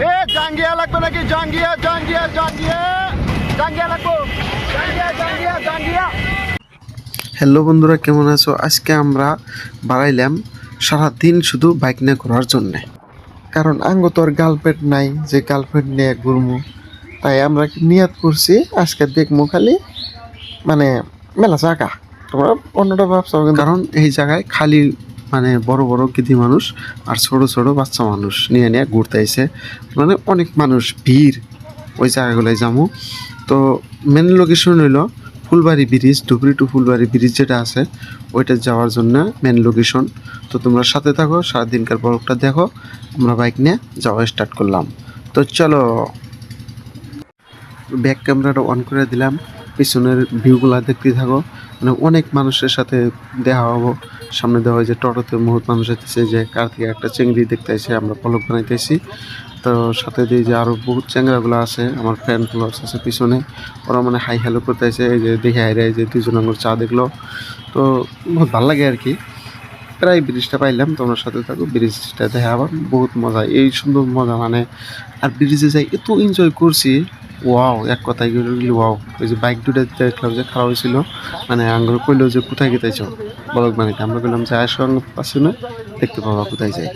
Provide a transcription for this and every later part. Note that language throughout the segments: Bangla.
এ জাঙ্গিয়া লাগবে নাকি? জাঙ্গিয়া জাঙ্গিয়া জাঙ্গিয়া জাঙ্গিয়া লাগবো। জাঙ্গিয়া জাঙ্গিয়া জাঙ্গিয়া। হ্যালো বন্ধুরা, কেমন আছো? আজকে আমরা বাড়াইলাম সারাদিন শুধু বাইক নিয়ে ঘোরার জন্যে, কারণ আঙ্গ তো আর গার্লফ্রেন্ড নাই যে গার্লফ্রেন্ড নিয়ে ঘুরমু। তাই আমরা নিয়াত করছি আজকে দেখবো খালি মানে মেলা জায়গা। তোমরা অন্যটা ভাবছো, কারণ এই জায়গায় খালি মানে বড় বড় গিদি মানুষ আর ছোট ছোট বাচ্চা মানুষ নিয়ে নিয়ে ঘুরতে আইছে, মানে অনেক মানুষ ভিড় ওই জায়গাগুলোয় যাবো। তো মেন লোকেশন হইলো Phulbari bridge, Dhubri to Phulbari bridge যেটা আছে ওইটা যাওয়ার জন্য মেন লোকেশন। তো তোমরা সাথে থাকো, সারাদিনকার ব্লগটা দেখো। আমরা বাইক নিয়ে যাওয়া স্টার্ট করলাম। তো চলো, ব্যাক ক্যামেরাটা অন করে দিলাম, পিছনের ভিউগুলো দেখতে থাকো। মানে অনেক মানুষের সাথে দেখা হবো। সামনে দেওয়া হয় যে টোটোতে বহুত মানুষ আসতেছে, যে কার থেকে একটা চিংড়ি দেখতে আসে, আমরা পলক বানাইতেছি। তো সাথে দিয়ে যে আরও বহুত চ্যাংরাগুলো আছে, আমার ফ্রেন্ড ফলোয়ার্স আছে পিছনে, ওরা মানে হাই হ্যালো করতে আসে। এই যে দেখে হাইরে যে দুজন আঙুর চা দেখলো, তো বহুত ভালো লাগে আর কি। প্রায় ব্রিজটা পাইলাম, তোমরা সাথে থাকো। ব্রিজটা দেখে আবার বহুত মজা, এই সুন্দর মজা মানে। আর ব্রিজে যাই এত এনজয় করছি, ওয়াও এক কথায় গেলে ওয়াও। ওই যে বাইক দুটা দেখলাম যে খারাপ হয়েছিল, মানে আঙ্গুর কইলো যে কোথায় গেতেছ বলক বানিতে, আমরা বললাম যে আয়ের সঙ্গে পাচ্ছি না, দেখতে পাবা কোথায় যাই।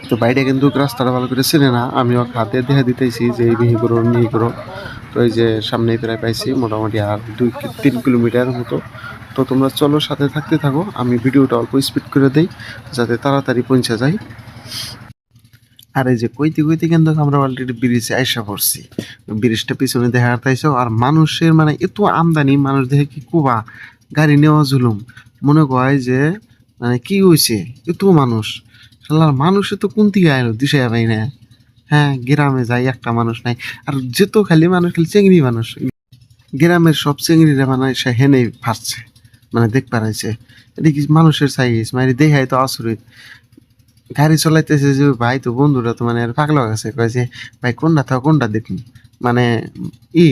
তো বাইরে কিন্তু রাস্তাটা ভালো করে চেনে না, আমিও হাতে দেখা দিতেছি যে এই মিহি করো মিহি করো। তো এই যে সামনেই প্রায় পাইছি মোটামুটি আর 2-3 কিলোমিটার মতো। তো তোমরা চলো, সাথে থাকতে থাকো। আমি ভিডিওটা অল্প স্পিড করে দেই যাতে তাড়াতাড়ি পৌঁছে যাই। আর এই যে কইতে কইতে কিন্তু আমরা অলরেডি ব্রিজে আইসা পড়ছি। ব্রিজটা পিছনে দেখা যাইছো, আর মানুষের মানে এত আমদানি, মানুষ দেখে কি কুবা গাড়ি নেওয়া জুলুম মনে কয় যে মানে কি হয়েছে এত মানুষ। শালার মানুষে তো কোন দিকে আইলো দিশা পাই না। হ্যাঁ, গ্রামে যাই একটা মানুষ নাই, আর যেত খালি মানুষ খালি চেংড়ি মানুষ। গ্রামের সব চেংড়িরা মানে সে হেনেই ফাটছে, মানে দেখ পারাইছে। এটা কি মানুষের সাইজ মানে দেখাই তো আচরিত। গাড়ি চলাইতেছে যে ভাই, তো বন্ধুরা তো মানে আর পাগলা গেছে, কয় যে ভাই কোনটা থাক কোনটা দেখুন, মানে ই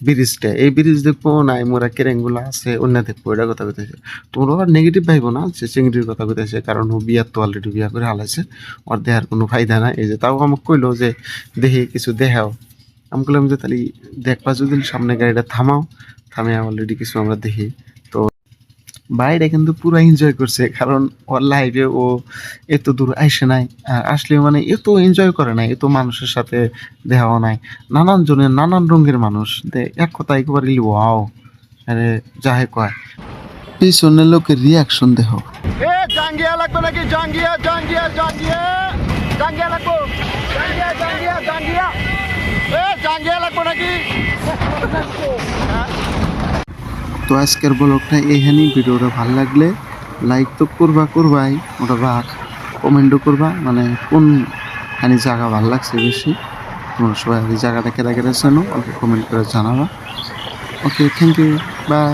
ব্রিজটা, এই ব্রিজ দেখবো নাই মোরা কেরেঙ্গুলা আছে অন্য দেখবো, এটা কথা কইতেছে। তোমরা আবার নেগেটিভ ভাইবো না যে চিংড়ির কথা কইতেছে, কারণ ও বিয়ার তো অলরেডি বিয়া করে হালাইছে, ওর দেহার কোনো ফায়দা নাই। এই যে তাও আমাকে কইলো যে দেখি কিছু দেখাও। আমি বললাম যে তাহলে দেখবা যদি সামনে গাড়িটা থামাও, থামিয়ে অলরেডি কিছু আমরা দেখি। তো বাইরে কিন্তু পুরো এনজয় করছে, কারণ ওর লাইফে ও এত দূর আইসে নাই, আর আসলেও মানে এত এনজয় করে নাই, এত মানুষের সাথে দেখাও নাই, নানান জনের নানান রঙের মানুষ। এক কথা একেবারে ওয়াও। আরে যাহে কয়, পিছনের লোকের রিয়াকশন দেখো। এ জাঙ্গিয়া লাগবে নাকি? জাঙ্গিয়া জাঙ্গিয়া জাঙ্গিয়া জাঙ্গিয়া লাগবো। জাঙ্গিয়া জাঙ্গিয়া জাঙ্গিয়া। এ জাঙ্গিয়া লাগবে নাকি? তো আজকের ব্লগটা এইখানেই। ভিডিওটা ভালো লাগলে লাইক তো করবাই, ওটা রাখ, কমেন্টও করবা, মানে কোনখানি জায়গা ভালো লাগছে বেশি। তোমরা সবাই এই জায়গাটা কেটে কেটে জানো, অল্প কমেন্ট করে জানাবা। ওকে, থ্যাংক ইউ, বাই।